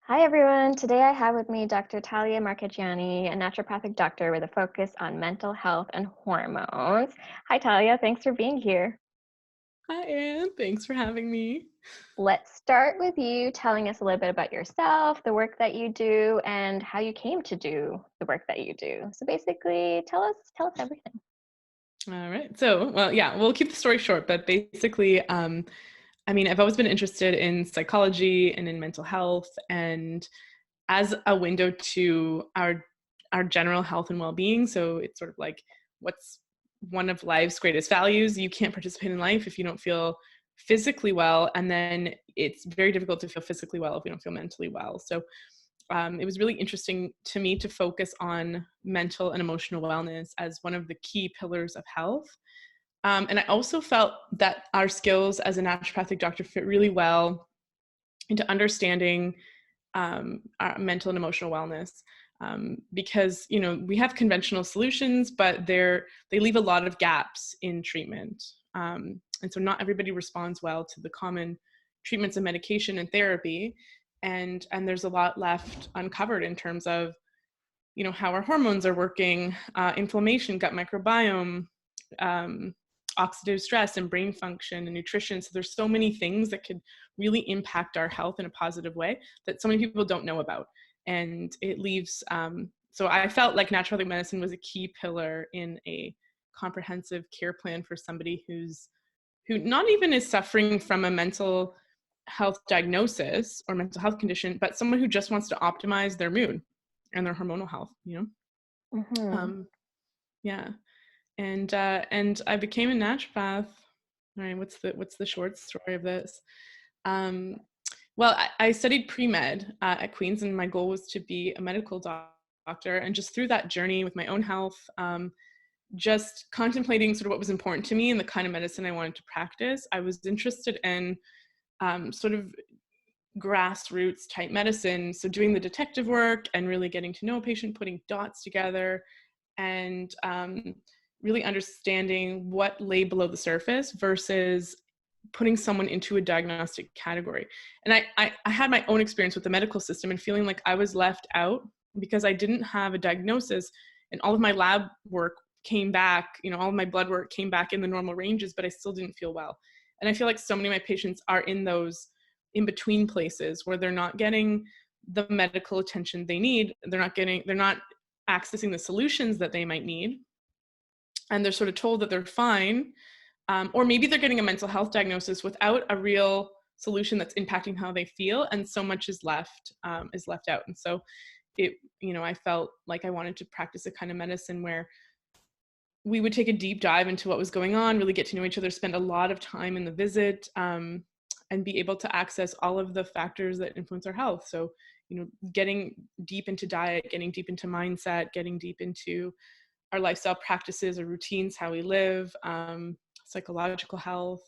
Hi, everyone. Today I have with me Dr. Talia Marcheggiani, a naturopathic doctor with a focus on mental health and hormones. Hi, Talia. Thanks for being here. Hi, Anne. Thanks for having me. Let's start with you telling us a little bit about yourself, the work that you do, and how you came to do the work that you do. So basically, tell us everything. All right. Yeah, we'll keep the story short, but basically, I've always been interested in psychology and in mental health, and as a window to our general health and well-being. So it's sort of like, what's one of life's greatest values? You can't participate in life if you don't feel physically well, and then it's very difficult to feel physically well if you don't feel mentally well. So it was really interesting to me to focus on mental and emotional wellness as one of the key pillars of health. And I also felt that our skills as a naturopathic doctor fit really well into understanding our mental and emotional wellness. Because we have conventional solutions, but they leave a lot of gaps in treatment, and so not everybody responds well to the common treatments of medication and therapy, and there's a lot left uncovered in terms of how our hormones are working, inflammation, gut microbiome, um, oxidative stress, and brain function and nutrition. So there's so many things that could really impact our health in a positive way that so many people don't know about, and it leaves. So I felt like naturopathic medicine was a key pillar in a comprehensive care plan for somebody who not even is suffering from a mental health diagnosis or mental health condition, but someone who just wants to optimize their mood and their hormonal health. Mm-hmm. Um, yeah, and I became a naturopath. All right, what's the short story of this? Um, I studied pre-med at Queen's, and my goal was to be a medical doctor. And just through that journey with my own health, just contemplating sort of what was important to me and the kind of medicine I wanted to practice, I was interested in sort of grassroots type medicine. So doing the detective work and really getting to know a patient, putting dots together, and really understanding what lay below the surface versus putting someone into a diagnostic category. And I had my own experience with the medical system and feeling like I was left out because I didn't have a diagnosis, and all of my lab work came back, all of my blood work came back in the normal ranges, but I still didn't feel well. And I feel like so many of my patients are in those in between places where they're not getting the medical attention they need. They're not accessing the solutions that they might need. And they're sort of told that they're fine. Or maybe they're getting a mental health diagnosis without a real solution that's impacting how they feel. And so much is left out. And so I felt like I wanted to practice a kind of medicine where we would take a deep dive into what was going on, really get to know each other, spend a lot of time in the visit, and be able to access all of the factors that influence our health. So, getting deep into diet, getting deep into mindset, getting deep into our lifestyle practices or routines, how we live, psychological health,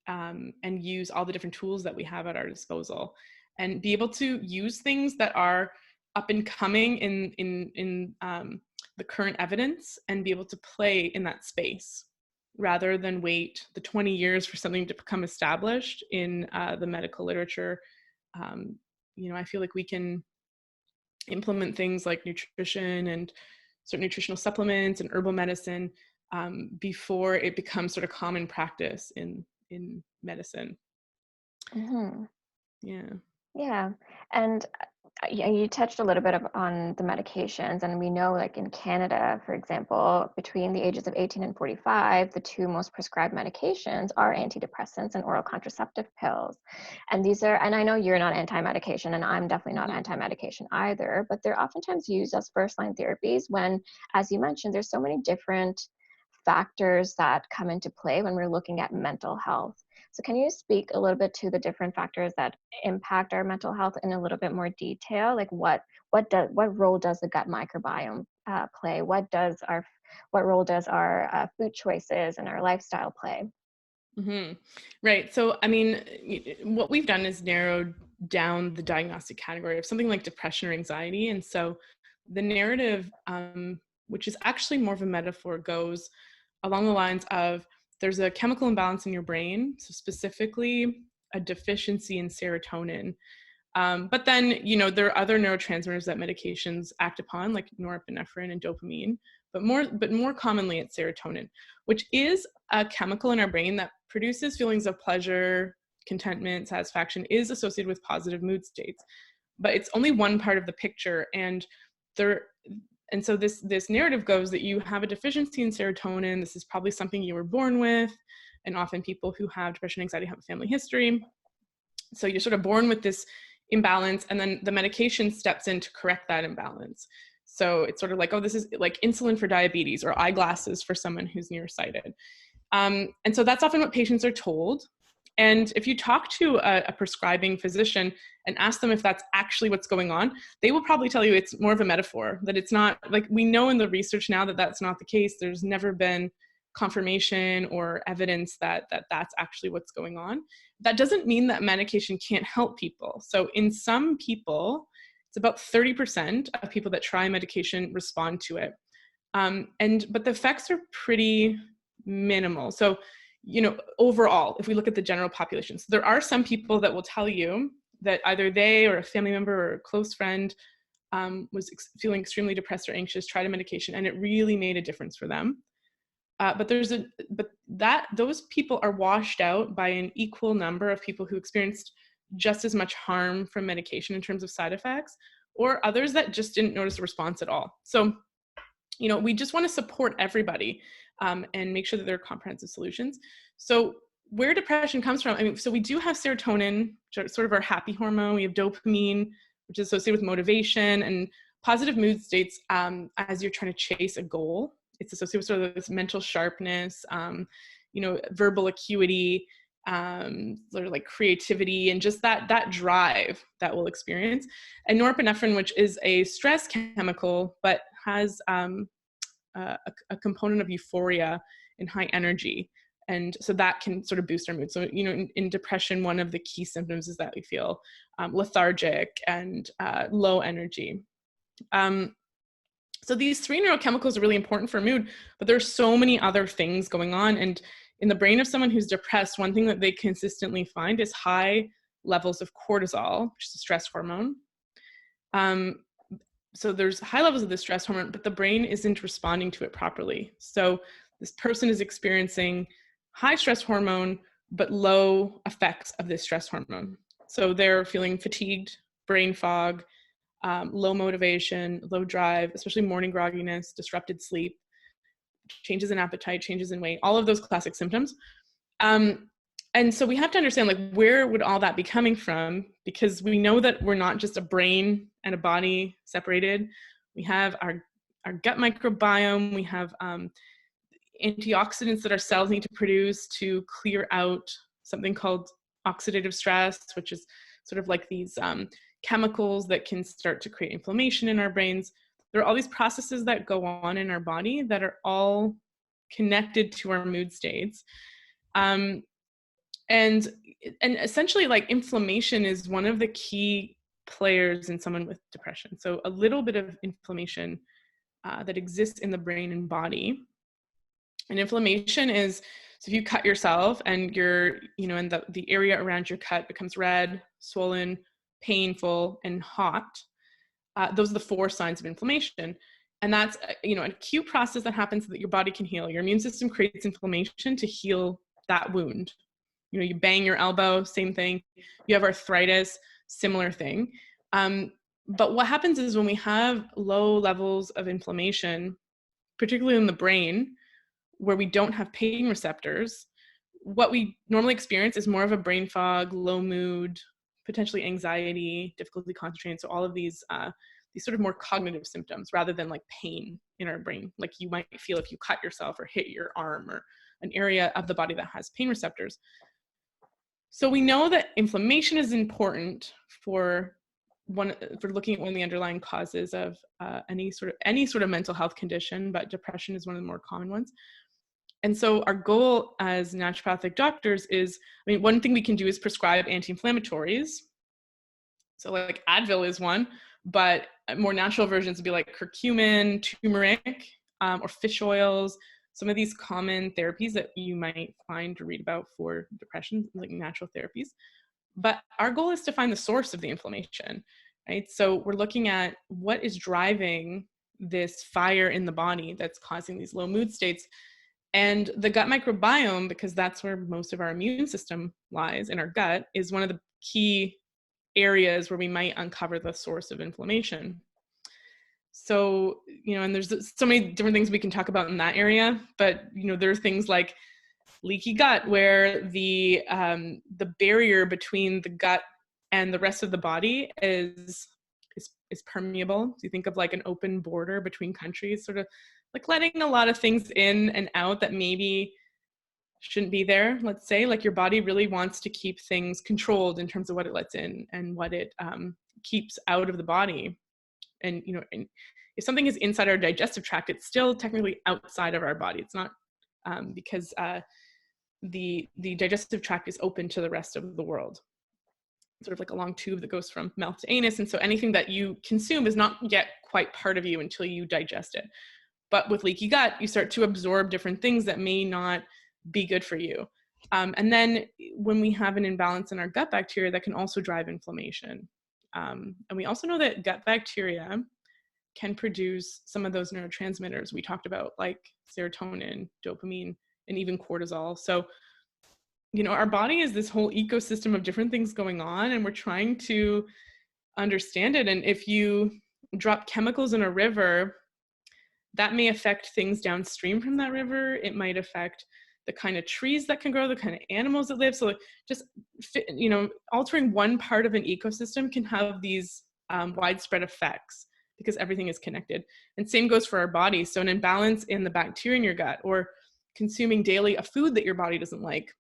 and use all the different tools that we have at our disposal, and be able to use things that are up and coming in the current evidence, and be able to play in that space rather than wait the 20 years for something to become established in the medical literature. I feel like we can implement things like nutrition and certain nutritional supplements and herbal medicine before it becomes sort of common practice in medicine. Mm-hmm. Yeah. Yeah. And yeah, you touched a little bit on the medications, and we know, like in Canada, for example, between the ages of 18 and 45, the two most prescribed medications are antidepressants and oral contraceptive pills. And and I know you're not anti-medication, and I'm definitely not Mhm. anti-medication either, but they're oftentimes used as first-line therapies when, as you mentioned, there's so many different factors that come into play when we're looking at mental health. So can you speak a little bit to the different factors that impact our mental health in a little bit more detail? Like what role does the gut microbiome play? What role does our food choices and our lifestyle play? Hmm. Right. So, what we've done is narrowed down the diagnostic category of something like depression or anxiety. And so the narrative, which is actually more of a metaphor, goes along the lines of there's a chemical imbalance in your brain, so specifically a deficiency in serotonin, But then, there are other neurotransmitters that medications act upon, like norepinephrine and dopamine, but more commonly it's serotonin, which is a chemical in our brain that produces feelings of pleasure, contentment, satisfaction, is associated with positive mood states. But it's only one part of the picture. And so this narrative goes that you have a deficiency in serotonin. This is probably something you were born with. And often people who have depression and anxiety have a family history. So you're sort of born with this imbalance, and then the medication steps in to correct that imbalance. So it's sort of like, oh, this is like insulin for diabetes or eyeglasses for someone who's nearsighted. And so that's often what patients are told. And if you talk to a prescribing physician and ask them if that's actually what's going on, they will probably tell you it's more of a metaphor, that it's not, like, we know in the research now that that's not the case. There's never been confirmation or evidence that that's actually what's going on. That doesn't mean that medication can't help people. So in some people, it's about 30% of people that try medication respond to it. But the effects are pretty minimal. So, overall, if we look at the general population, so there are some people that will tell you that either they or a family member or a close friend was feeling extremely depressed or anxious, tried a medication, and it really made a difference for them. But those people are washed out by an equal number of people who experienced just as much harm from medication in terms of side effects, or others that just didn't notice a response at all. So, we just want to support everybody and make sure that there are comprehensive solutions. So where depression comes from, so we do have serotonin, sort of our happy hormone. We have dopamine, which is associated with motivation and positive mood states as you're trying to chase a goal. It's associated with sort of this mental sharpness, verbal acuity, sort of like creativity, and just that drive that we'll experience. And norepinephrine, which is a stress chemical, but has a component of euphoria and high energy. And so that can sort of boost our mood. So, in depression, one of the key symptoms is that we feel lethargic and low energy. So these three neurochemicals are really important for mood, but there's so many other things going on. And in the brain of someone who's depressed, one thing that they consistently find is high levels of cortisol, which is a stress hormone. So there's high levels of the stress hormone, but the brain isn't responding to it properly. So this person is experiencing high stress hormone, but low effects of this stress hormone. So they're feeling fatigued, brain fog, low motivation, low drive, especially morning grogginess, disrupted sleep, changes in appetite, changes in weight, all of those classic symptoms. And so we have to understand, like, where would all that be coming from? Because we know that we're not just a brain and a body separated. We have our gut microbiome. We have antioxidants that our cells need to produce to clear out something called oxidative stress, which is sort of like these chemicals that can start to create inflammation in our brains. There are all these processes that go on in our body that are all connected to our mood states. And essentially, like, inflammation is one of the key players in someone with depression. So a little bit of inflammation that exists in the brain and body. And inflammation is, so if you cut yourself and and the area around your cut becomes red, swollen, painful, and hot, those are the 4 signs of inflammation. And that's, an acute process that happens so that your body can heal. Your immune system creates inflammation to heal that wound. You bang your elbow, same thing. You have arthritis, similar thing. But what happens is when we have low levels of inflammation, particularly in the brain, where we don't have pain receptors, what we normally experience is more of a brain fog, low mood, potentially anxiety, difficulty concentrating. So all of these sort of more cognitive symptoms rather than like pain in our brain, like you might feel if you cut yourself or hit your arm or an area of the body that has pain receptors. So we know that inflammation is important for looking at one of the underlying causes of any sort of mental health condition, but depression is one of the more common ones. And so our goal as naturopathic doctors is, one thing we can do is prescribe anti-inflammatories. So like Advil is one, but more natural versions would be like curcumin, turmeric, or fish oils. Some of these common therapies that you might find or read about for depression, like natural therapies. But our goal is to find the source of the inflammation, right? So we're looking at what is driving this fire in the body that's causing these low mood states. And the gut microbiome, because that's where most of our immune system lies, in our gut, is one of the key areas where we might uncover the source of inflammation. So, and there's so many different things we can talk about in that area, but, there are things like leaky gut, where the barrier between the gut and the rest of the body is permeable. So you think of like an open border between countries, sort of like letting a lot of things in and out that maybe shouldn't be there. Let's say, like, your body really wants to keep things controlled in terms of what it lets in and what it keeps out of the body. And and if something is inside our digestive tract, it's still technically outside of our body. It's not because the digestive tract is open to the rest of the world, sort of like a long tube that goes from mouth to anus. And so anything that you consume is not yet quite part of you until you digest it. But with leaky gut, you start to absorb different things that may not be good for you. And then when we have an imbalance in our gut bacteria, that can also drive inflammation. And we also know that gut bacteria can produce some of those neurotransmitters we talked about, like serotonin, dopamine, and even cortisol. So, our body is this whole ecosystem of different things going on, and we're trying to understand it. And if you drop chemicals in a river, that may affect things downstream from that river. It might affect the kind of trees that can grow, the kind of animals that live. So just, altering one part of an ecosystem can have these widespread effects because everything is connected. And same goes for our body. So an imbalance in the bacteria in your gut, or consuming daily a food that your body doesn't like,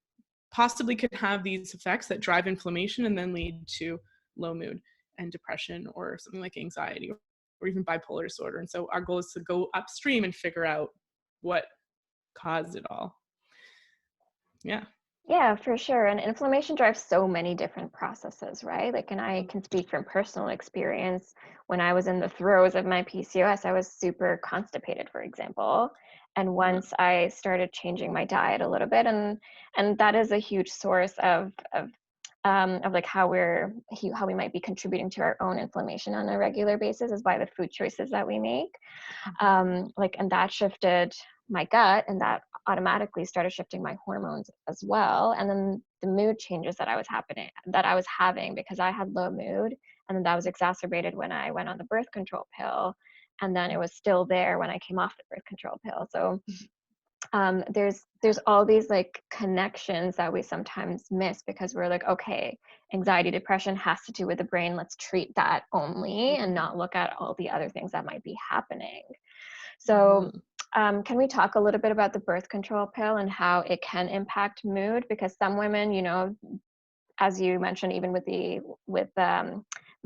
possibly could have these effects that drive inflammation and then lead to low mood and depression, or something like anxiety, or even bipolar disorder. And so our goal is to go upstream and figure out what caused it all. Yeah. Yeah, for sure. And inflammation drives so many different processes, right? Like, and I can speak from personal experience. When I was in the throes of my PCOS, I was super constipated, for example. And once I started changing my diet a little bit, and that is a huge source of like how we might be contributing to our own inflammation on a regular basis, is by the food choices that we make. And that shifted my gut, and that automatically started shifting my hormones as well. And then the mood changes that I was having, because I had low mood, and then that was exacerbated when I went on the birth control pill, and then it was still there when I came off the birth control pill. So there's all these like connections that we sometimes miss, because we're like, okay, anxiety, depression has to do with the brain. Let's treat that only and not look at all the other things that might be happening. So can we talk a little bit about the birth control pill and how it can impact mood? Because some women, as you mentioned, even with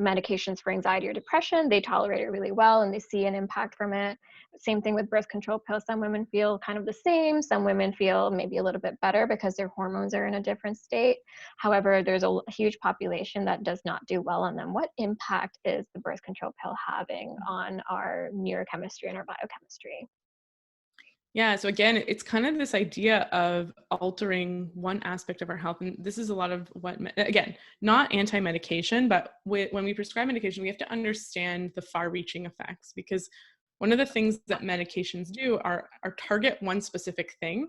medications for anxiety or depression, they tolerate it really well and they see an impact from it. Same thing with birth control pills. Some women feel kind of the same. Some women feel maybe a little bit better because their hormones are in a different state. However, there's a huge population that does not do well on them. What impact is the birth control pill having on our neurochemistry and our biochemistry? Yeah. So again, it's kind of this idea of altering one aspect of our health. And this is a lot of what, again, not anti-medication, but when we prescribe medication, we have to understand the far-reaching effects, because one of the things that medications do are target one specific thing,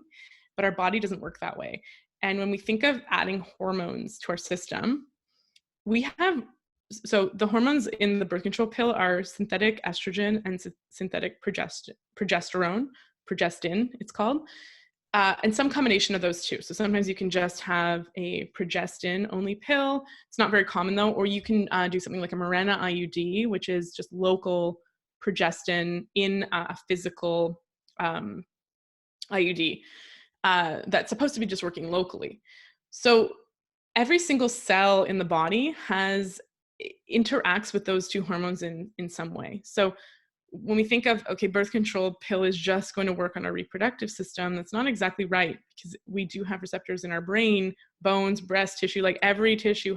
but our body doesn't work that way. And when we think of adding hormones to our system, so the hormones in the birth control pill are synthetic estrogen and synthetic progestin, it's called, and some combination of those two. So sometimes you can just have a progestin only pill. It's not very common though, or you can do something like a Mirena IUD, which is just local progestin in a physical IUD that's supposed to be just working locally. So every single cell in the body interacts with those two hormones in some way. So when we think of, okay, birth control pill is just going to work on our reproductive system, that's not exactly right, because we do have receptors in our brain, bones, breast tissue, like every tissue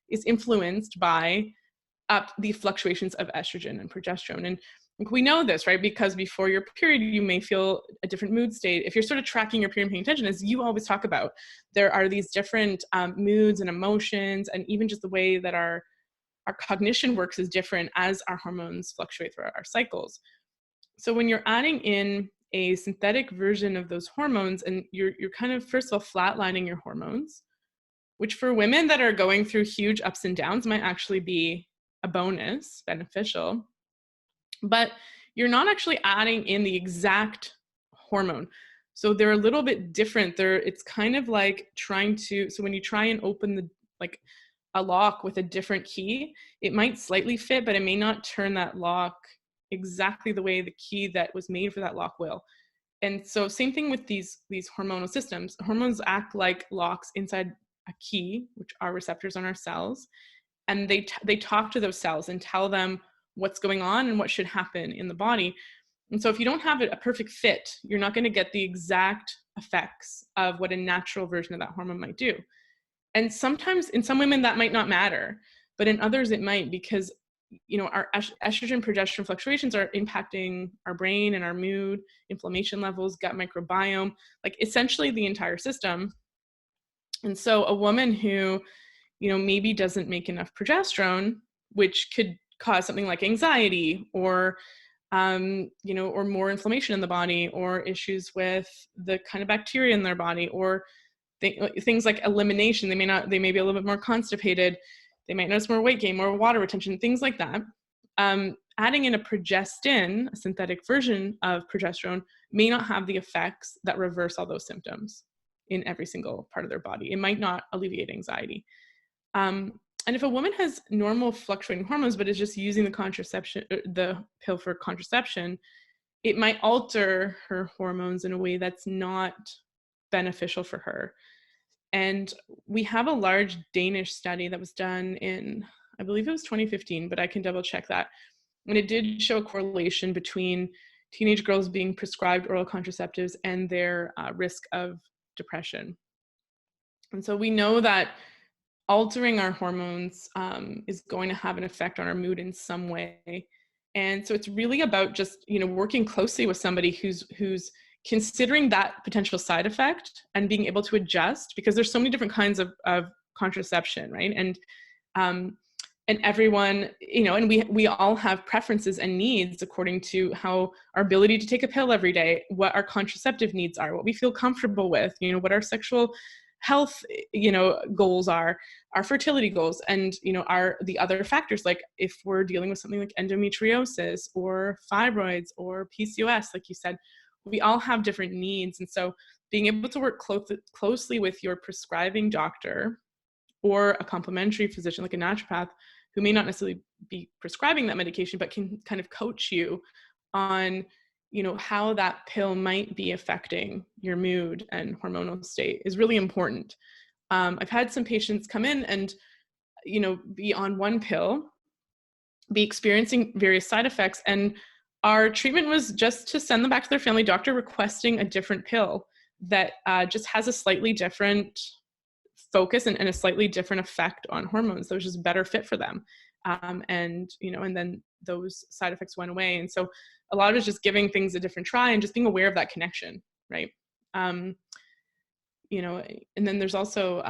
is influenced by up the fluctuations of estrogen and progesterone. And we know this, right? Because before your period, you may feel a different mood state. If you're sort of tracking your period and paying attention, as you always talk about, there are these different moods and emotions, and even just the way that our cognition works is different as our hormones fluctuate throughout our cycles. So when you're adding in a synthetic version of those hormones, and you're kind of, first of all, flatlining your hormones, which for women that are going through huge ups and downs might actually be a bonus, beneficial, but you're not actually adding in the exact hormone. So they're a little bit different. It's kind of like so when you try and open like a lock with a different key, it might slightly fit, but it may not turn that lock exactly the way the key that was made for that lock will. And so same thing with these hormonal systems. Hormones act like locks inside a key, which are receptors on our cells, and they talk to those cells and tell them what's going on and what should happen in the body. And so if you don't have a perfect fit, you're not going to get the exact effects of what a natural version of that hormone might do. And sometimes in some women that might not matter, but in others it might, because our estrogen progesterone fluctuations are impacting our brain and our mood, inflammation levels, gut microbiome, like essentially the entire system. And so a woman who maybe doesn't make enough progesterone, which could cause something like anxiety or or more inflammation in the body, or issues with the kind of bacteria in their body, or things like elimination. They may be a little bit more constipated. They might notice more weight gain, more water retention, things like that. Adding in a progestin, a synthetic version of progesterone, may not have the effects that reverse all those symptoms in every single part of their body. It might not alleviate anxiety. And if a woman has normal fluctuating hormones, but is just using the pill for contraception, it might alter her hormones in a way that's not beneficial for her. And we have a large Danish study that was done in, I believe it was 2015, but I can double check that. And it did show a correlation between teenage girls being prescribed oral contraceptives and their risk of depression. And so we know that altering our hormones is going to have an effect on our mood in some way. And so it's really about just, working closely with somebody who's considering that potential side effect and being able to adjust, because there's so many different kinds of contraception, right? And everyone, and we all have preferences and needs according to how our ability to take a pill every day, what our contraceptive needs are, what we feel comfortable with, what our sexual health, goals are, our fertility goals, and, are the other factors, like if we're dealing with something like endometriosis or fibroids or PCOS, like you said, we all have different needs. And so being able to work closely with your prescribing doctor or a complementary physician like a naturopath, who may not necessarily be prescribing that medication, but can kind of coach you on, how that pill might be affecting your mood and hormonal state, is really important. I've had some patients come in and, be on one pill, be experiencing various side effects, and our treatment was just to send them back to their family doctor requesting a different pill that just has a slightly different focus and a slightly different effect on hormones that was just better fit for them. And then those side effects went away. And so a lot of it is just giving things a different try and just being aware of that connection, right? And then there's also,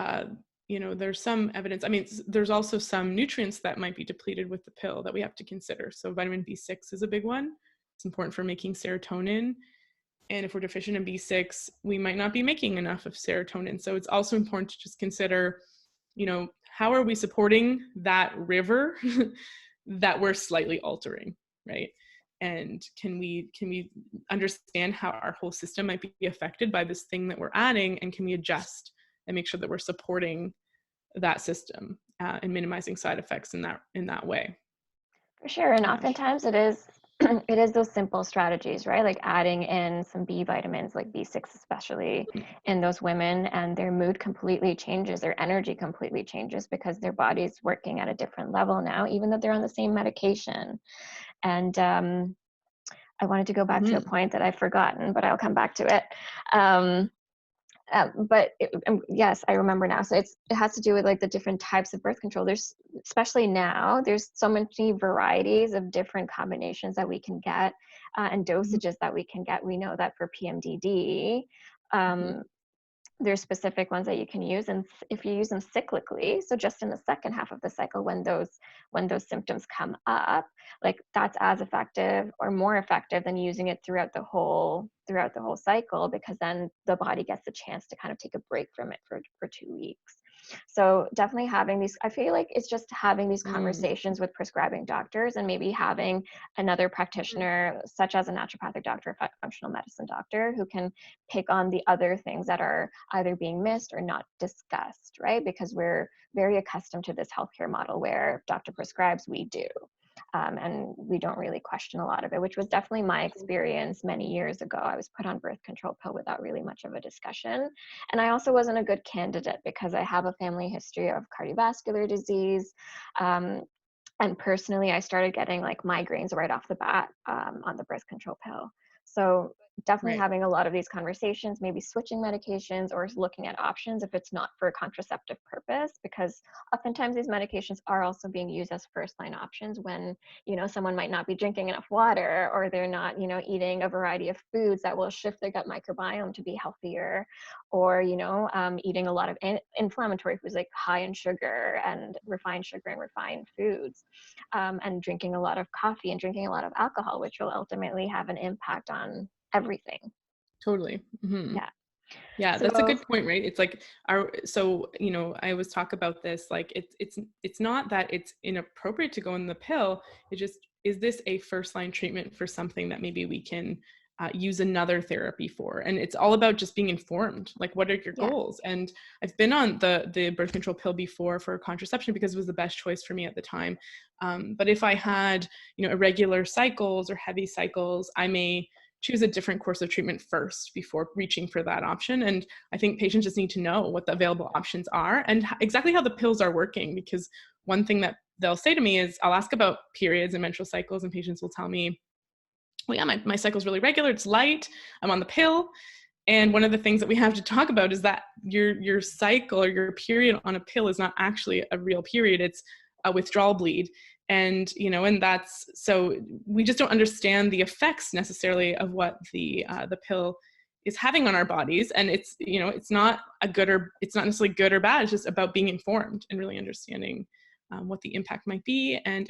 there's some evidence. I mean, there's also some nutrients that might be depleted with the pill that we have to consider. So vitamin B6 is a big one. It's important for making serotonin. And if we're deficient in B6, we might not be making enough of serotonin. So it's also important to just consider, how are we supporting that river that we're slightly altering, right? And can we understand how our whole system might be affected by this thing that we're adding, and can we adjust and make sure that we're supporting that system and minimizing side effects in that way? For sure. And Yeah. oftentimes it is it is those simple strategies, right? Like adding in some B vitamins, like B6 especially, in those women, and their mood completely changes, their energy completely changes, because their body's working at a different level now, even though they're on the same medication. And I wanted to go back to a Mm-hmm. point that I've forgotten, but I'll come back to it. Um, Yes, I remember now. So it has to do with like the different types of birth control. There's, especially now, there's so many varieties of different combinations that we can get, and Mhm. dosages that we can get. We know that for PMDD, Mhm. um, there's specific ones that you can use, and if you use them cyclically, so just in the second half of the cycle when those symptoms come up, like that's as effective or more effective than using it throughout the whole cycle, because then the body gets a chance to kind of take a break from it for 2 weeks. So definitely having these, I feel like it's just having these Mm. conversations with prescribing doctors, and maybe having another Mhm. practitioner such as a naturopathic doctor, a functional medicine doctor, who can pick on the other things that are either being missed or not discussed, right? Because we're very accustomed to this healthcare model where if doctor prescribes, we do. And we don't really question a lot of it, which was definitely my experience many years ago. I was put on birth control pill without really much of a discussion. And I also wasn't a good candidate because I have a family history of cardiovascular disease. Um, and personally, I started getting like migraines right off the bat, on the birth control pill. So definitely Right. having a lot of these conversations, maybe switching medications or looking at options if it's not for a contraceptive purpose, because oftentimes these medications are also being used as first line options when, someone might not be drinking enough water, or they're not, eating a variety of foods that will shift their gut microbiome to be healthier, or, eating a lot of inflammatory foods like high in sugar and refined foods, and drinking a lot of coffee and drinking a lot of alcohol, which will ultimately have an impact on everything. Totally. Mhm. Yeah. Yeah, that's a So good point, right? It's like I always talk about this, like it's not that it's inappropriate to go on the pill. It just, is this a first line treatment for something that maybe we can use another therapy for? And it's all about just being informed. Like, what are your yeah, goals? And I've been on the birth control pill before for contraception because it was the best choice for me at the time. But if I had, irregular cycles or heavy cycles, I may choose a different course of treatment first before reaching for that option. And I think patients just need to know what the available options are and exactly how the pills are working. Because one thing that they'll say to me is, I'll ask about periods and menstrual cycles, and patients will tell me, well, yeah, my cycle's really regular, it's light, I'm on the pill. And one of the things that we have to talk about is that your cycle or your period on a pill is not actually a real period. It's a withdrawal bleed. And, and that's, so we just don't understand the effects necessarily of what the pill is having on our bodies. And it's not it's not necessarily good or bad. It's just about being informed and really understanding what the impact might be. And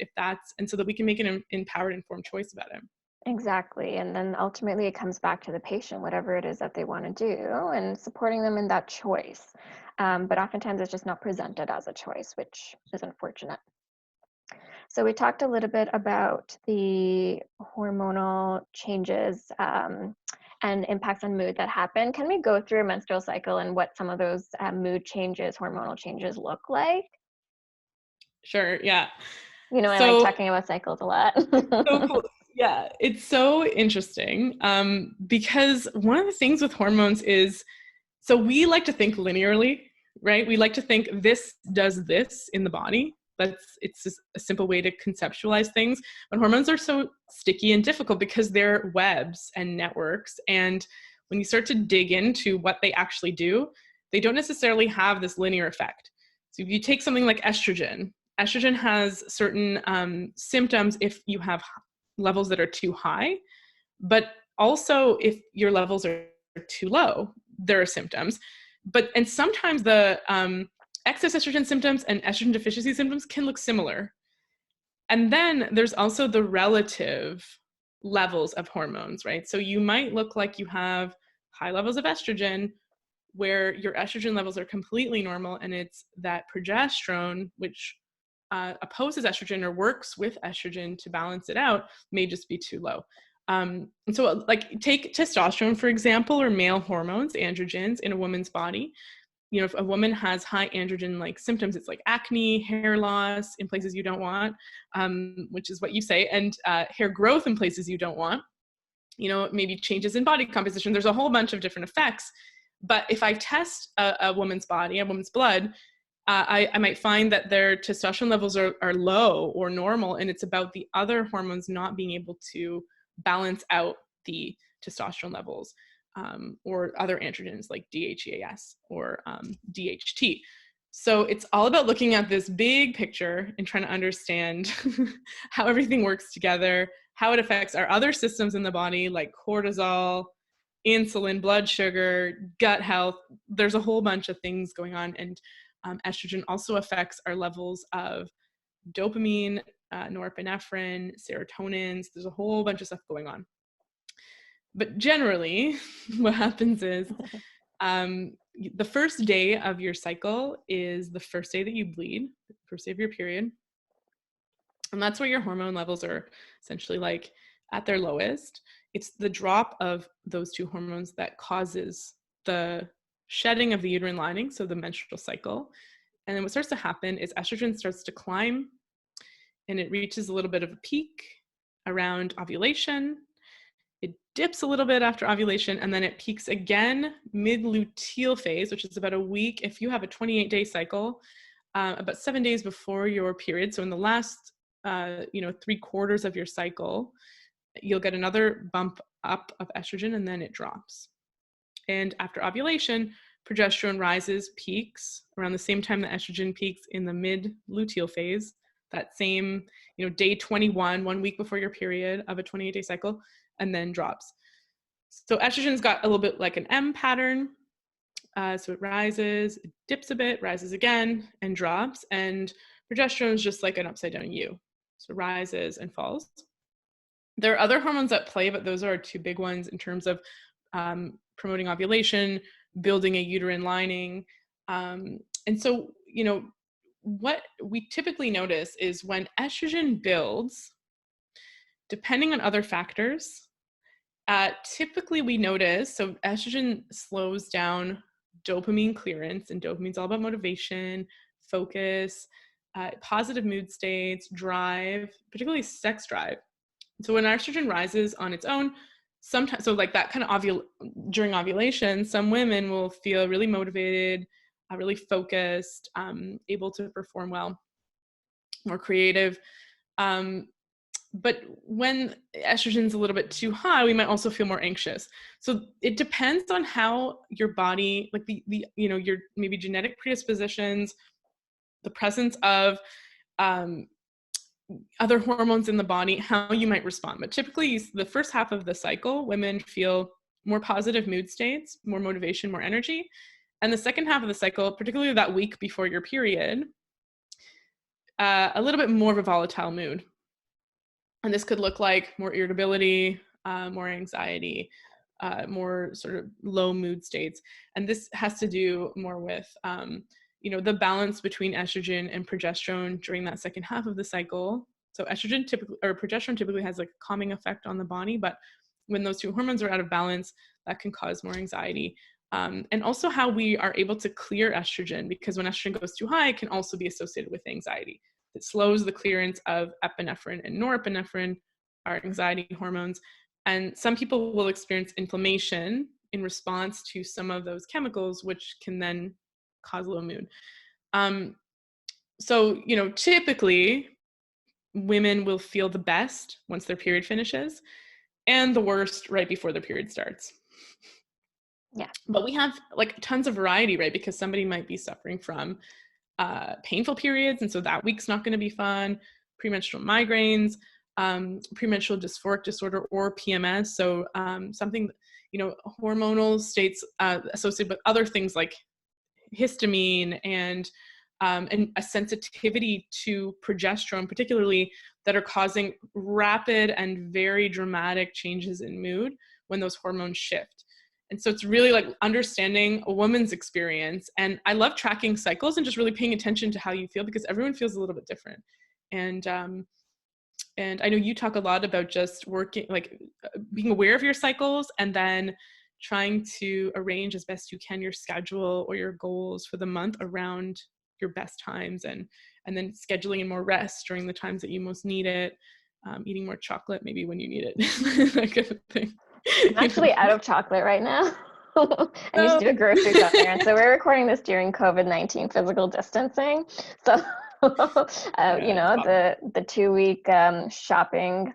so that we can make an empowered, informed choice about it. exactly. And then ultimately it comes back to the patient, whatever it is that they want to do, and supporting them in that choice. But oftentimes it's just not presented as a choice, which is unfortunate. So we talked a little bit about the hormonal changes, and impacts on mood that happen. Can we go through a menstrual cycle and what some of those mood changes, hormonal changes look like? Sure. Yeah. I like So talking about cycles a lot. so cool. Yeah, it's so interesting, because one of the things with hormones is, so we like to think linearly, right? We like to think this does this in the body. It's just a simple way to conceptualize things. But hormones are so sticky and difficult because they're webs and networks. And when you start to dig into what they actually do, they don't necessarily have this linear effect. So if you take something like estrogen has certain symptoms if you have levels that are too high, but also if your levels are too low, there are symptoms. And sometimes the excess estrogen symptoms and estrogen deficiency symptoms can look similar. And then there's also the relative levels of hormones, right? So you might look like you have high levels of estrogen, where your estrogen levels are completely normal, and it's that progesterone, which opposes estrogen or works with estrogen to balance it out, may just be too low. And so, like, take testosterone, for example, or male hormones, androgens in a woman's body. If a woman has high androgen-like symptoms, it's like acne, hair loss in places you don't want, which is what you say, and hair growth in places you don't want. Maybe changes in body composition. There's a whole bunch of different effects. But if I test a woman's body, a woman's blood, I might find that their testosterone levels are low or normal, and it's about the other hormones not being able to balance out the testosterone levels. or other androgens like DHEAS or DHT. So it's all about looking at this big picture and trying to understand how everything works together, how it affects our other systems in the body, like cortisol, insulin, blood sugar, gut health. There's a whole bunch of things going on. And estrogen also affects our levels of dopamine, norepinephrine, serotonins. There's a whole bunch of stuff going on. But generally, what happens is the first day of your cycle is the first day that you bleed, first day of your period. And that's where your hormone levels are essentially like at their lowest. It's the drop of those two hormones that causes the shedding of the uterine lining, so the menstrual cycle. And then what starts to happen is estrogen starts to climb, and it reaches a little bit of a peak around ovulation. It dips a little bit after ovulation, and then it peaks again mid-luteal phase, which is about a week. If you have a 28-day cycle, about 7 days before your period, so in the last 3/4 of your cycle, you'll get another bump up of estrogen, and then it drops. And after ovulation, progesterone rises, peaks around the same time that estrogen peaks in the mid-luteal phase, that same, day 21, 1 week before your period of a 28-day cycle, and then drops. So estrogen's got a little bit like an M pattern. So it rises, it dips a bit, rises again, and drops. And progesterone is just like an upside down U. So rises and falls. There are other hormones at play, but those are two big ones in terms of promoting ovulation, building a uterine lining. And so, what we typically notice is when estrogen builds, depending on other factors, typically we notice, so estrogen slows down dopamine clearance, and dopamine's all about motivation, focus, positive mood states, drive, particularly sex drive. So when estrogen rises on its own, sometimes, so like that kind of during ovulation, some women will feel really motivated, really focused, able to perform well, more creative. But when estrogen's a little bit too high, we might also feel more anxious. So it depends on how your body, like your maybe genetic predispositions, the presence of other hormones in the body, how you might respond. But typically the first half of the cycle, women feel more positive mood states, more motivation, more energy. And the second half of the cycle, particularly that week before your period, a little bit more of a volatile mood. And this could look like more irritability, more anxiety, more sort of low mood states. And this has to do more with, the balance between estrogen and progesterone during that second half of the cycle. So progesterone typically has like a calming effect on the body, but when those two hormones are out of balance, that can cause more anxiety. And also how we are able to clear estrogen, because when estrogen goes too high, it can also be associated with anxiety. It slows the clearance of epinephrine and norepinephrine, our anxiety hormones. And some people will experience inflammation in response to some of those chemicals, which can then cause low mood. So, typically women will feel the best once their period finishes and the worst right before their period starts. Yeah. But we have like tons of variety, right? Because somebody might be suffering from painful periods, and so that week's not going to be fun. Premenstrual migraines, premenstrual dysphoric disorder, or PMS. So something, hormonal states associated with other things like histamine and a sensitivity to progesterone, particularly, that are causing rapid and very dramatic changes in mood when those hormones shift. And so it's really like understanding a woman's experience. And I love tracking cycles and just really paying attention to how you feel, because everyone feels a little bit different. And I know you talk a lot about just working, like being aware of your cycles and then trying to arrange as best you can your schedule or your goals for the month around your best times, and then scheduling in more rest during the times that you most need it, eating more chocolate maybe when you need it, that kind of thing. I'm actually out of chocolate right now. I need to do a grocery shop errand. So we're recording this during COVID-19 physical distancing. So, the 2-week shopping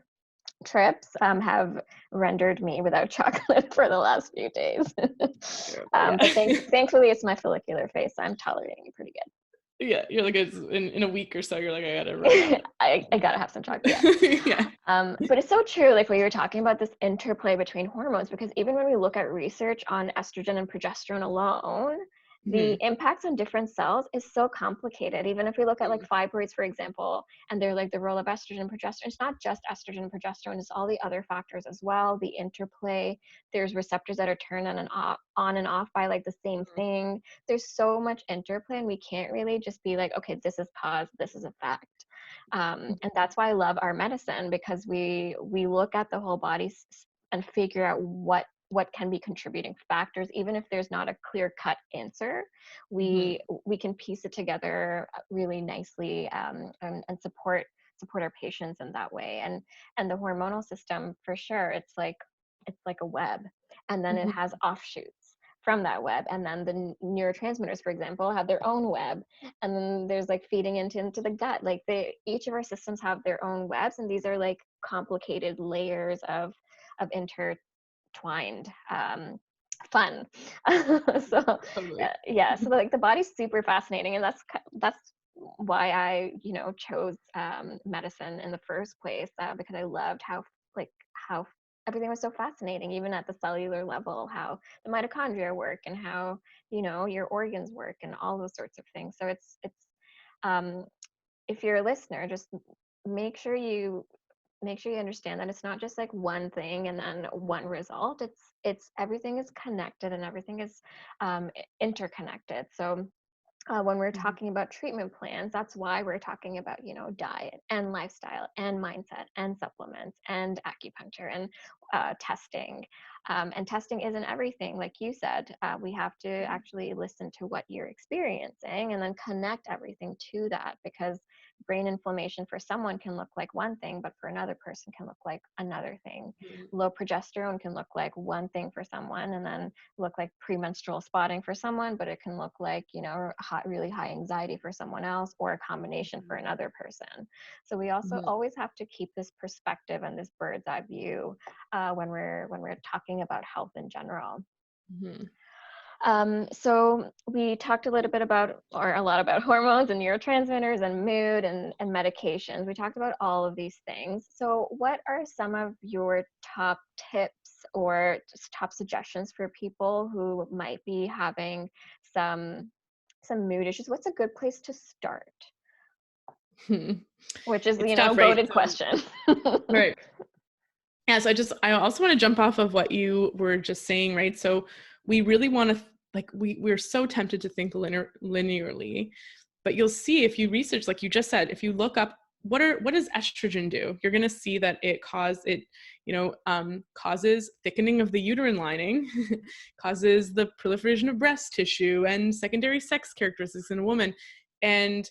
trips have rendered me without chocolate for the last few days. Yeah. But thankfully, it's my follicular phase, so I'm tolerating it pretty Yeah, you're like, it's in a week or so, you're like, I gotta run good. out. I gotta have some chocolate, yeah. Yeah. But it's so true, like what you were talking about, this interplay between hormones, because even when we look at research on estrogen and progesterone alone, the Mhm. impacts on different cells is so complicated. Even if we look at like fibroids, for example, and they're like the role of estrogen and progesterone, it's not just estrogen and progesterone, it's all the other factors as well, the interplay. There's receptors that are turned on and off by like the same thing. There's so much interplay, and we can't really just be like, okay, this is cause, this is effect. And that's why I love our medicine, because we look at the whole body and figure out what can be contributing factors. Even if there's not a clear cut answer, Mhm. we can piece it together really nicely, and support our patients in that way. And the hormonal system, for sure, it's like a web, and then it Mhm. has offshoots from that web, and then the neurotransmitters, for example, have their own web, and then there's like feeding into the gut. Like each of our systems have their own webs, and these are like complicated layers of intertwined fun. So Totally. yeah, so like the body's super fascinating, and that's why I chose medicine in the first place, because I loved how everything was so fascinating, even at the cellular level, how the mitochondria work and how your organs work and all those sorts of things. So it's um, if you're a listener, just make sure you make sure you understand that it's not just like one thing and then one result. It's everything is connected, and everything is interconnected. So when we're Mhm. talking about treatment plans, that's why we're talking about, diet and lifestyle and mindset and supplements and acupuncture and testing. And testing isn't everything, like you said. We have to actually listen to what you're experiencing and then connect everything to that, because brain inflammation for someone can look like one thing, but for another person can look like another thing. Mhm. Low progesterone can look like one thing for someone, and then look like premenstrual spotting for someone, but it can look like, really high anxiety for someone else, or a combination for another person. So we also Mhm. always have to keep this perspective and this bird's eye view when we're talking about health in general. Mhm. So we talked a little bit about, or a lot about, hormones and neurotransmitters and mood and medications. We talked about all of these things. So what are some of your top tips or just top suggestions for people who might be having some mood issues? What's a good place to start? Hmm. Which is, It's tough, right? loaded So, question. right. Yeah, so I also want to jump off of what you were just saying, right? So we really want to, like, we're so tempted to think linearly, but you'll see if you research, like you just said, if you look up what does estrogen do, you're going to see that causes thickening of the uterine lining, causes the proliferation of breast tissue and secondary sex characteristics in a woman, and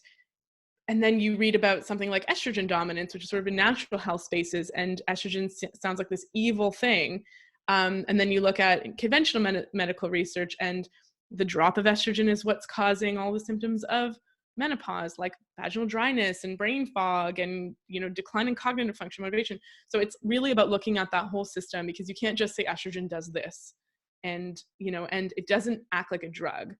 then you read about something like estrogen dominance, which is sort of in natural health spaces, and estrogen sounds like this evil thing. And then you look at conventional medical research, and the drop of estrogen is what's causing all the symptoms of menopause, like vaginal dryness and brain fog and decline in cognitive function, motivation. So it's really about looking at that whole system, because you can't just say estrogen does this, and it doesn't act like a drug.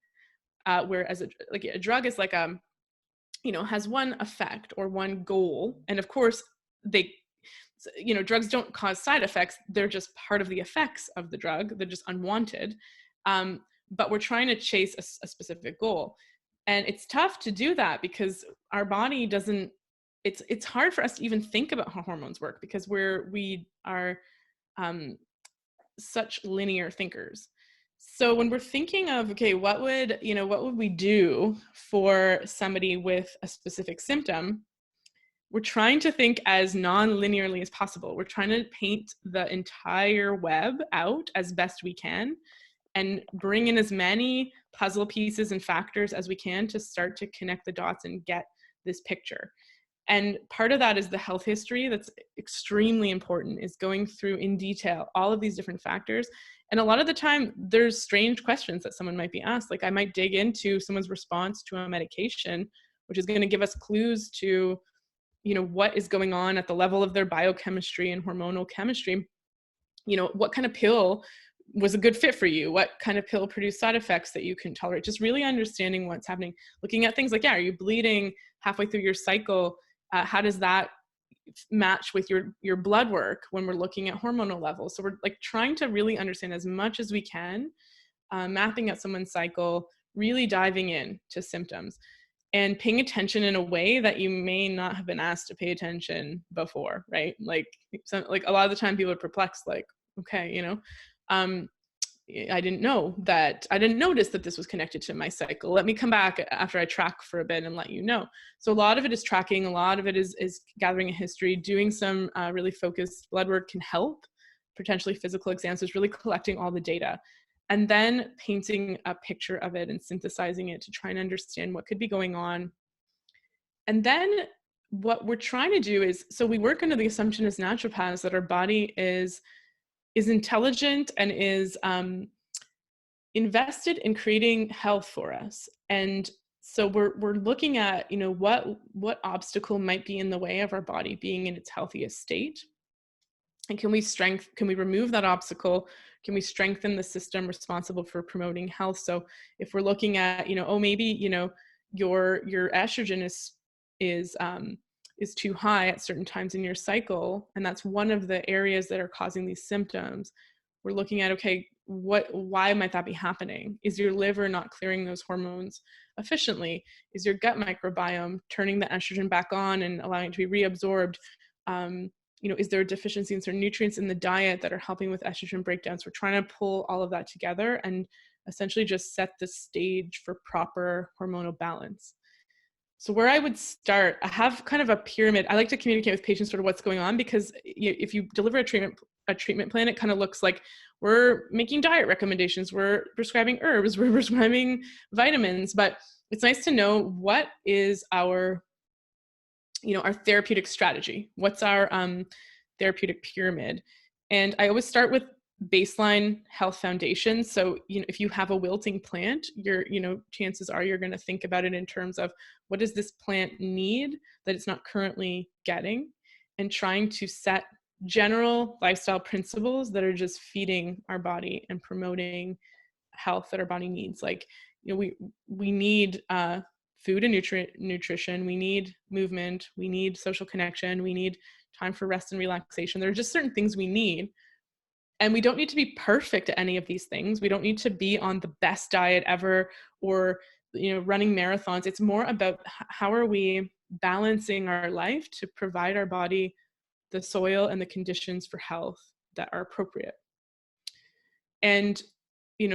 Whereas a drug is like has one effect or one goal, and of course they drugs don't cause side effects, they're just part of the effects of the drug, they're just unwanted. But we're trying to chase a specific goal, and it's tough to do that because our body doesn't, it's hard for us to even think about how hormones work, because we are um, such linear thinkers. So when we're thinking of, okay, what would we do for somebody with a specific symptom, we're trying to think as non-linearly as possible. We're trying to paint the entire web out as best we can and bring in as many puzzle pieces and factors as we can to start to connect the dots and get this picture. And part of that is the health history. That's extremely important, is going through in detail all of these different factors. And a lot of the time there's strange questions that someone might be asked. Like I might dig into someone's response to a medication, which is going to give us clues to what is going on at the level of their biochemistry and hormonal chemistry. What kind of pill was a good fit for you? What kind of pill produced side effects that you can tolerate? Just really understanding what's happening. Looking at things like, are you bleeding halfway through your cycle? How does that match with your blood work when we're looking at hormonal levels? So we're like trying to really understand as much as we can, mapping out someone's cycle, really diving in to symptoms and paying attention in a way that you may not have been asked to pay attention before, right? Like a lot of the time people are perplexed, like, okay, I didn't notice that this was connected to my cycle. Let me come back after I track for a bit and let you know. So a lot of it is tracking, a lot of it is gathering a history, doing some really focused blood work can help, potentially physical exams, is really collecting all the data and then painting a picture of it and synthesizing it to try and understand what could be going on. And then what we're trying to do is, so we work under the assumption as naturopaths that our body is intelligent and is invested in creating health for us. And so we're looking at, what obstacle might be in the way of our body being in its healthiest state. And can we remove that obstacle? Can we strengthen the system responsible for promoting health? So if we're looking at, maybe, your estrogen is too high at certain times in your cycle, and that's one of the areas that are causing these symptoms. We're looking at, okay, why might that be happening? Is your liver not clearing those hormones efficiently? Is your gut microbiome turning the estrogen back on and allowing it to be reabsorbed? Is there a deficiency in certain nutrients in the diet that are helping with estrogen breakdowns? We're trying to pull all of that together and essentially just set the stage for proper hormonal balance. So where I would start, I have kind of a pyramid. I like to communicate with patients sort of what's going on, because if you deliver a treatment plan, it kind of looks like we're making diet recommendations, we're prescribing herbs, we're prescribing vitamins, but it's nice to know what is our therapeutic strategy. What's our therapeutic pyramid? And I always start with baseline health foundation. So, if you have a wilting plant, chances are you're going to think about it in terms of what does this plant need that it's not currently getting, and trying to set general lifestyle principles that are just feeding our body and promoting health that our body needs. Like, we need food and nutrition, we need movement, we need social connection, we need time for rest and relaxation. There are just certain things we need. And we don't need to be perfect at any of these things. We don't need to be on the best diet ever or, running marathons. It's more about how are we balancing our life to provide our body the soil and the conditions for health that are appropriate. And,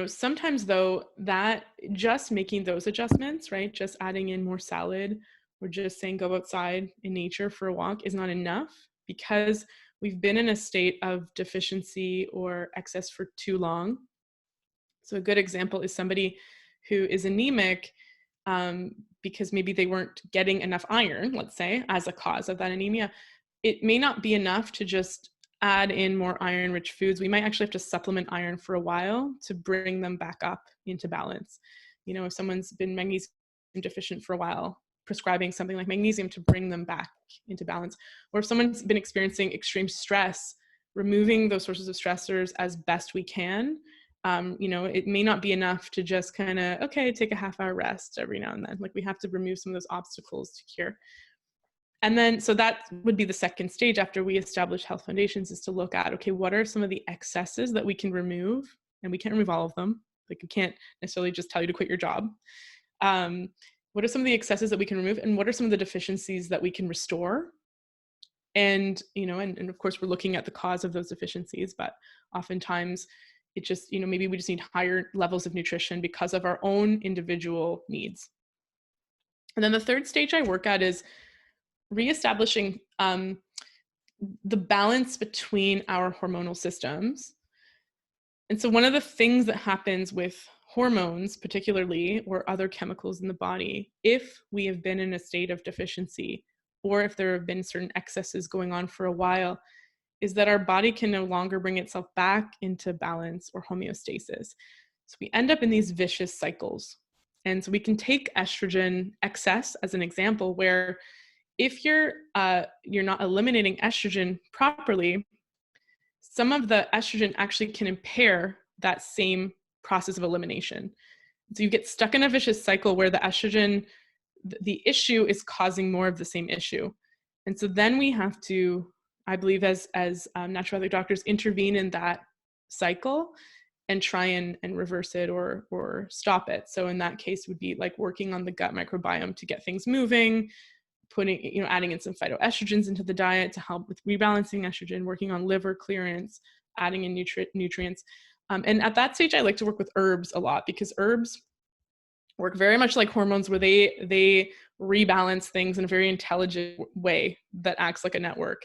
sometimes though, that just making those adjustments, right, just adding in more salad or just saying go outside in nature for a walk is not enough, because we've been in a state of deficiency or excess for too long. So a good example is somebody who is anemic because maybe they weren't getting enough iron, let's say, as a cause of that anemia. It may not be enough to just add in more iron-rich foods. We might actually have to supplement iron for a while to bring them back up into balance. If someone's been magnesium deficient for a while, prescribing something like magnesium to bring them back into balance. Or if someone's been experiencing extreme stress, removing those sources of stressors as best we can. It may not be enough to just kind of, take a half-hour rest every now and then. Like, we have to remove some of those obstacles to cure. And then, so that would be the second stage after we establish health foundations, is to look at, what are some of the excesses that we can remove? And we can't remove all of them. Like, we can't necessarily just tell you to quit your job. What are some of the excesses that we can remove? And what are some of the deficiencies that we can restore? And, and of course, we're looking at the cause of those deficiencies, but oftentimes it just, maybe we just need higher levels of nutrition because of our own individual needs. And then the third stage I work at is reestablishing the balance between our hormonal systems. And so one of the things that happens with hormones, particularly, or other chemicals in the body, if we have been in a state of deficiency, or if there have been certain excesses going on for a while, is that our body can no longer bring itself back into balance or homeostasis. So we end up in these vicious cycles. And so we can take estrogen excess as an example, where if you're not eliminating estrogen properly, some of the estrogen actually can impair that same process of elimination. So you get stuck in a vicious cycle where the estrogen, the issue is causing more of the same issue. And so then we have to, I believe, as naturopathic doctors, intervene in that cycle and try and reverse it or stop it. So in that case, would be like working on the gut microbiome to get things moving, putting, adding in some phytoestrogens into the diet to help with rebalancing estrogen, working on liver clearance, adding in nutrients. And at that stage, I like to work with herbs a lot, because herbs work very much like hormones, where they rebalance things in a very intelligent way that acts like a network.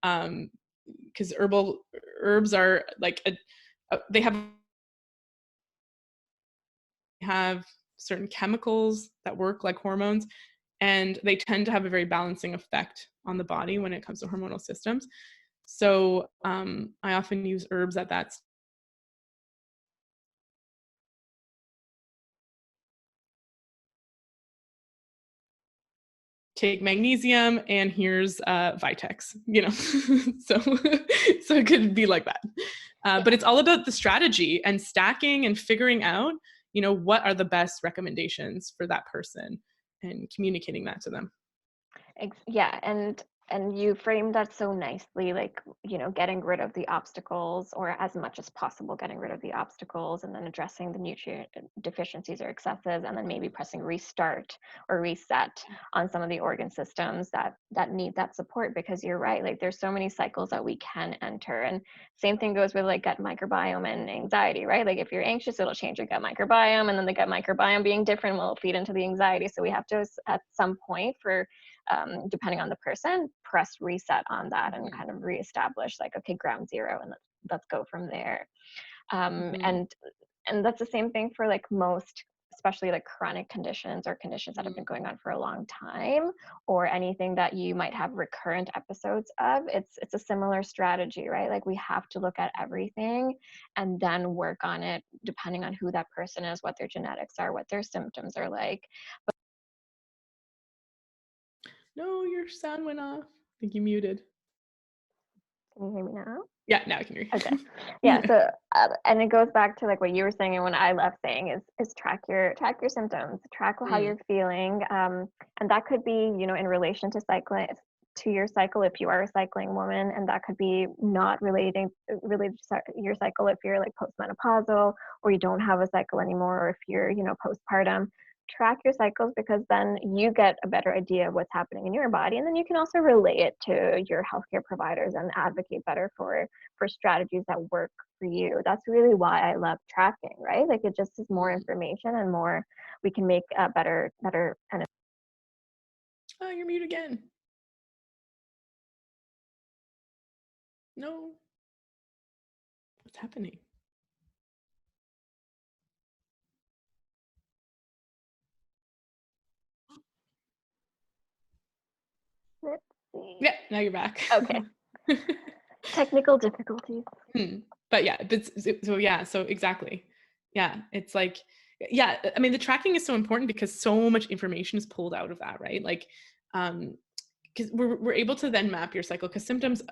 Because herbs are like they have certain chemicals that work like hormones, and they tend to have a very balancing effect on the body when it comes to hormonal systems. So I often use herbs at that. Take magnesium, and here's Vitex, so so it could be like that. But it's all about the strategy and stacking and figuring out, what are the best recommendations for that person and communicating that to them. Yeah, and you framed that so nicely, like, getting rid of the obstacles, or as much as possible getting rid of the obstacles, and then addressing the nutrient deficiencies or excesses, and then maybe pressing restart or reset on some of the organ systems that need that support. Because you're right, like, there's so many cycles that we can enter. And same thing goes with like gut microbiome and anxiety, right? Like, if you're anxious, it'll change your gut microbiome, and then the gut microbiome being different will feed into the anxiety. So we have to, at some point, for depending on the person, press reset on that and kind of reestablish, like, okay, ground zero, and let's go from there. And that's the same thing for like most, especially like chronic conditions or conditions that have been going on for a long time, or anything that you might have recurrent episodes of. It's a similar strategy, right? Like, we have to look at everything and then work on it depending on who that person is, what their genetics are, what their symptoms are like. No, your sound went off. I think you muted. Can you hear me now? Yeah, now I can hear you. Okay. Yeah. So, and it goes back to like what you were saying, and what I love saying is track your symptoms, track how you're feeling, and that could be, in relation to cycling, to your cycle if you are a cycling woman, and that could be not related to your cycle if you're like postmenopausal, or you don't have a cycle anymore, or if you're postpartum. Track your cycles, because then you get a better idea of what's happening in your body, and then you can also relay it to your healthcare providers and advocate better for strategies that work for you. That's really why I love tracking, right? Like, it just is more information, and more we can make a better kind of. Oh, you're mute again. No. What's happening? Let's see. Yeah, now you're back. Okay. Technical difficulties. But yeah, so exactly. Yeah, it's like, yeah, I mean, the tracking is so important because so much information is pulled out of that, right? Like, because we're able to then map your cycle, because symptoms,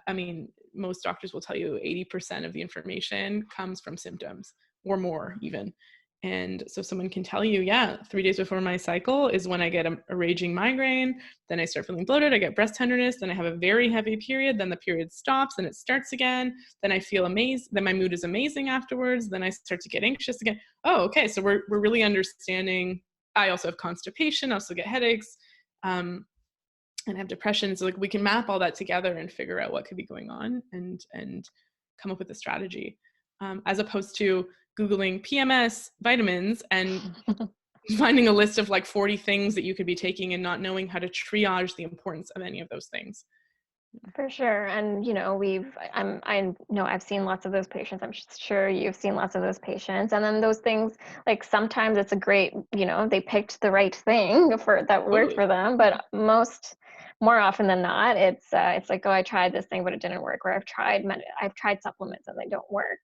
I mean, most doctors will tell you 80% of the information comes from symptoms, or more even. And so someone can tell you, yeah, 3 days before my cycle is when I get a raging migraine, then I start feeling bloated, I get breast tenderness, then I have a very heavy period, then the period stops, then it starts again, then I feel amazed, then my mood is amazing afterwards, then I start to get anxious again. Oh, okay, so we're really understanding. I also have constipation, I also get headaches, and have depression. So like, we can map all that together and figure out what could be going on, and come up with a strategy, as opposed to Googling PMS vitamins and finding a list of like 40 things that you could be taking and not knowing how to triage the importance of any of those things. For sure. And, I know I've seen lots of those patients. I'm sure you've seen lots of those patients. And then those things, like, sometimes it's a great, they picked the right thing that worked for them. But more often than not, it's like, oh, I tried this thing, but it didn't work. Or I've tried supplements and they don't work.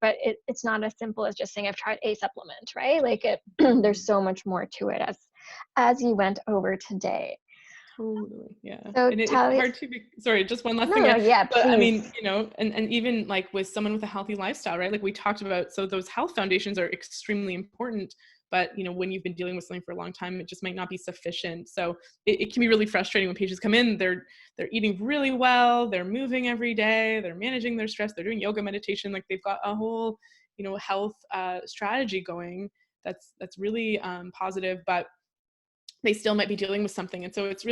But it's not as simple as just saying I've tried a supplement, right? Like, there's so much more to it, as you went over today. Totally. Yeah. So And it's Talia, hard to be, sorry, just one last no, thing. no, Yeah. yeah, But I please. mean, and even like with someone with a healthy lifestyle, right? Like we talked about, so those health foundations are extremely important, but when you've been dealing with something for a long time, it just might not be sufficient. So it can be really frustrating when patients come in, they're eating really well, they're moving every day, they're managing their stress, they're doing yoga, meditation, like they've got a whole, health strategy going that's really positive, but they still might be dealing with something. And so it's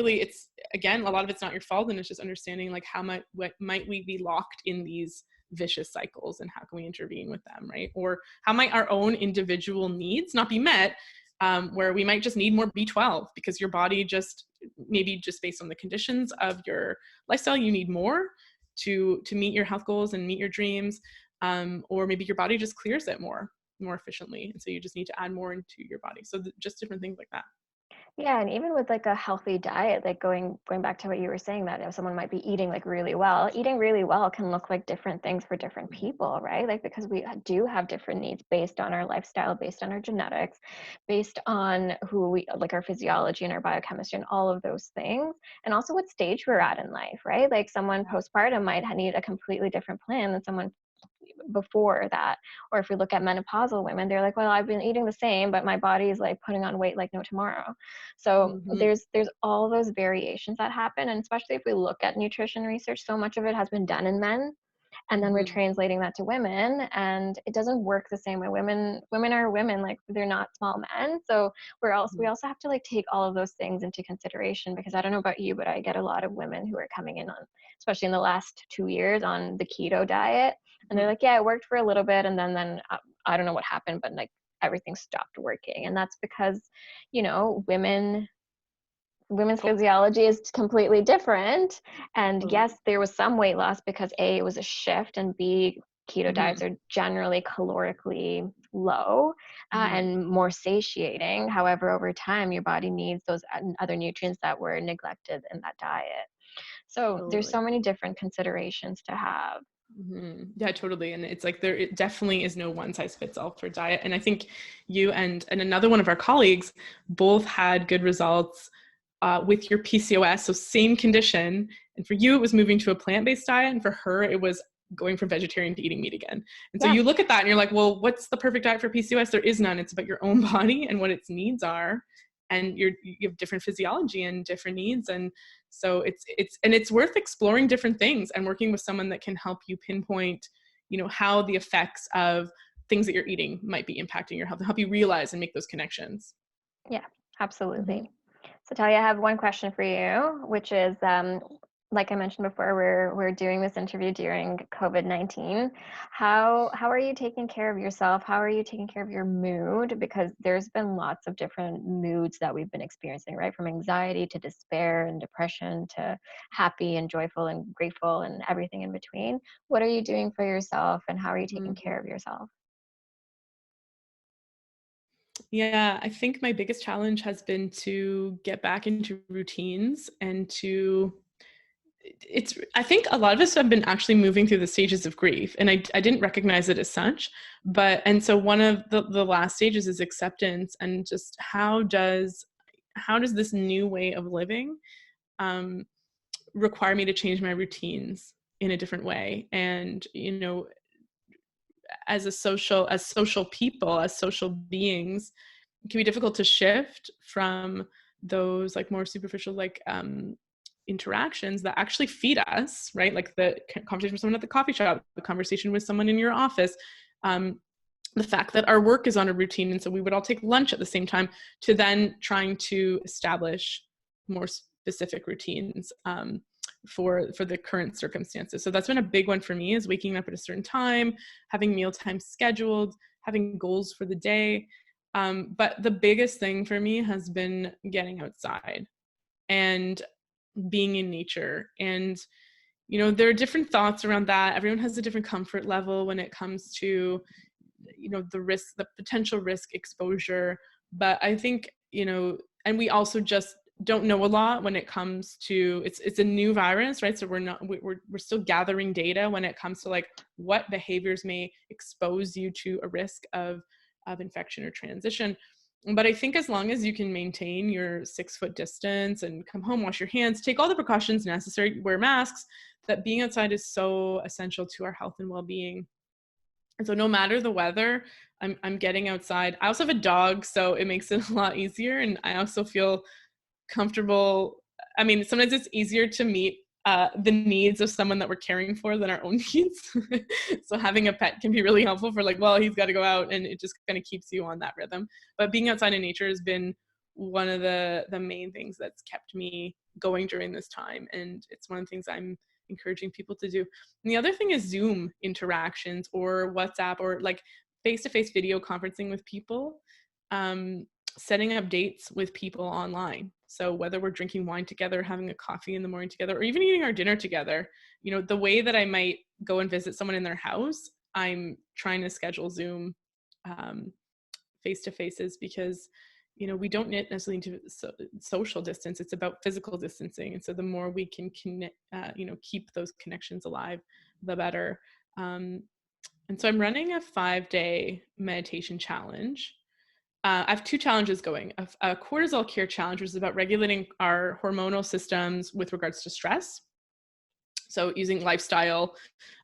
again, a lot of it's not your fault, and it's just understanding like what might we be locked in these vicious cycles, and how can we intervene with them, right? Or how might our own individual needs not be met, where we might just need more B12 because your body just, maybe just based on the conditions of your lifestyle, you need more to meet your health goals and meet your dreams, or maybe your body just clears it more efficiently, and so you just need to add more into your body. So just different things like that. Yeah, and even with like a healthy diet, like going back to what you were saying, that if someone might be eating like really well, eating really well can look like different things for different people, right? Like because we do have different needs based on our lifestyle, based on our genetics, based on who we like, our physiology and our biochemistry and all of those things, and also what stage we're at in life, right? Like someone postpartum might need a completely different plan than someone before that. Or if we look at menopausal women, they're like, well, I've been eating the same, but my body is like putting on weight like no tomorrow. So Mm-hmm. there's all those variations that happen. And especially if we look at nutrition research, so much of it has been done in men, and then we're Mm-hmm. translating that to women, and it doesn't work the same way. Women are women, like they're not small men. So we also have to like take all of those things into consideration, because I don't know about you, but I get a lot of women who are coming in on, especially in the last 2 years, on the keto diet, and they're like, yeah, it worked for a little bit, and then I don't know what happened, but like everything stopped working. And that's because women's Totally. physiology is completely different. And Totally. yes, there was some weight loss because A, it was a shift, and B, keto Mm-hmm. diets are generally calorically low, Mm-hmm. and more satiating. However, over time, your body needs those other nutrients that were neglected in that diet. So there's Totally. so many different considerations to have. Mm-hmm. Yeah, totally. And it's like it definitely is no one size fits all for diet. And I think you and another one of our colleagues both had good results with your PCOS. So same condition. And for you, it was moving to a plant-based diet. And for her, it was going from vegetarian to eating meat again. And so Yeah. you look at that and you're like, well, what's the perfect diet for PCOS? There is none. It's about your own body and what its needs are. And you have different physiology and different needs. And so it's worth exploring different things and working with someone that can help you pinpoint, how the effects of things that you're eating might be impacting your health, and help you realize and make those connections. Yeah, Mm-hmm. absolutely. So Talia, I have one question for you, which is, like I mentioned before, we're doing this interview during COVID-19. How are you taking care of yourself? How are you taking care of your mood? Because there's been lots of different moods that we've been experiencing, right? From anxiety to despair and depression to happy and joyful and grateful and everything in between. What are you doing for yourself, and how are you taking care of Mm-hmm. yourself? Yeah, I think my biggest challenge has been to get back into routines and to I think a lot of us have been actually moving through the stages of grief, and I didn't recognize it as such, and so one of the last stages is acceptance, and just how does this new way of living um, require me to change my routines in a different way. And as social people, as social beings, it can be difficult to shift from those like more superficial interactions that actually feed us, right? Like the conversation with someone at the coffee shop, the conversation with someone in your office, um, the fact that our work is on a routine, and so we would all take lunch at the same time, to then trying to establish more specific routines for the current circumstances. So that's been a big one for me, is waking up at a certain time, having meal time scheduled, having goals for the day. But the biggest thing for me has been getting outside and being in nature. And there are different thoughts around that. Everyone has a different comfort level when it comes to the potential risk exposure. But I think, and we also just don't know a lot when it comes to it's a new virus, right? So we're still gathering data when it comes to like what behaviors may expose you to a risk of infection or transition. But I think as long as you can maintain your 6-foot distance and come home, wash your hands, take all the precautions necessary, wear masks, that being outside is so essential to our health and well-being. And so no matter the weather, I'm getting outside. I also have a dog, so it makes it a lot easier. And I also feel comfortable. I mean, sometimes it's easier to meet the needs of someone that we're caring for than our own needs. So having a pet can be really helpful for like, well, he's got to go out, and it just kind of keeps you on that rhythm. But being outside in nature has been one of the main things that's kept me going during this time. And it's one of the things I'm encouraging people to do. And the other thing is Zoom interactions or WhatsApp or like face-to-face video conferencing with people. Setting up dates with people online. So whether we're drinking wine together, having a coffee in the morning together, or even eating our dinner together, you know, the way that I might go and visit someone in their house, I'm trying to schedule Zoom face-to-faces, because, you know, we don't necessarily need to social distance. It's about physical distancing. And so the more we can connect, you know, keep those connections alive, the better. And so I'm running a 5-day meditation challenge. I have 2 challenges going. A cortisol care challenge, which is about regulating our hormonal systems with regards to stress. So using lifestyle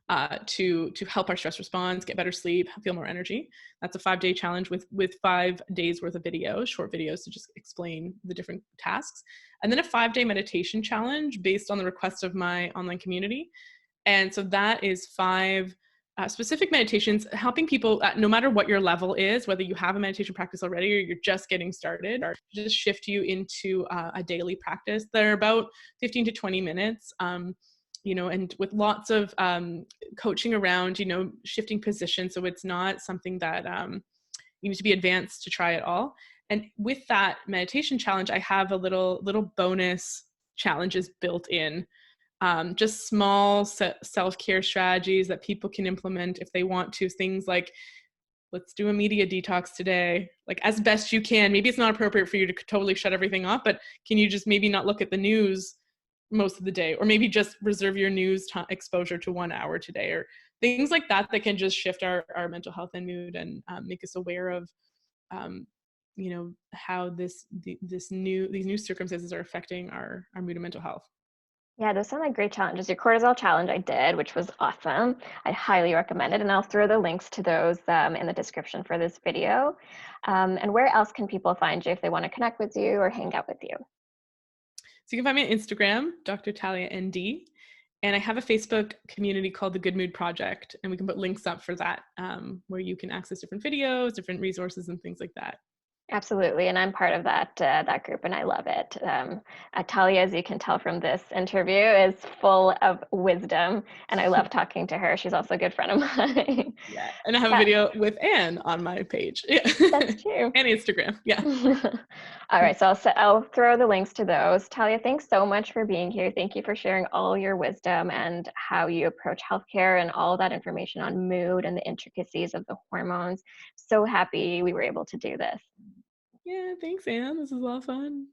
to help our stress response, get better sleep, feel more energy. That's a 5-day challenge with 5 days worth of videos, short videos to just explain the different tasks. And then a 5-day meditation challenge based on the request of my online community. And so that is 5 specific meditations, helping people, no matter what your level is, whether you have a meditation practice already or you're just getting started, or just shift you into a daily practice. They're about 15 to 20 minutes, you know, and with lots of coaching around, you know, shifting positions. So it's not something that you need to be advanced to try at all. And with that meditation challenge, I have a little bonus challenges built in. Just small self-care strategies that people can implement if they want to. Things like, let's do a media detox today, like as best you can. Maybe it's not appropriate for you to totally shut everything off, but can you just maybe not look at the news most of the day, or maybe just reserve your news exposure to 1 hour today, or things like that that can just shift our mental health and mood, and make us aware of you know, how these new circumstances are affecting our mood and mental health. Yeah, those sound like great challenges. Your cortisol challenge I did, which was awesome. I highly recommend it, and I'll throw the links to those in the description for this video. And where else can people find you if they want to connect with you or hang out with you? So you can find me on Instagram, Dr. Talia ND, and I have a Facebook community called the Good Mood Project, and we can put links up for that, where you can access different videos, different resources, and things like that. Absolutely, and I'm part of that group, and I love it. Talia, as you can tell from this interview, is full of wisdom, and I love talking to her. She's also a good friend of mine. Yeah, and I have a Yeah, video with Anne on my page. Yeah, that's true. and Instagram. Yeah. All right, so I'll throw the links to those. Talia, thanks so much for being here. Thank you for sharing all your wisdom and how you approach healthcare and all that information on mood and the intricacies of the hormones. So happy we were able to do this. Yeah, thanks, Anne. This is a lot of fun.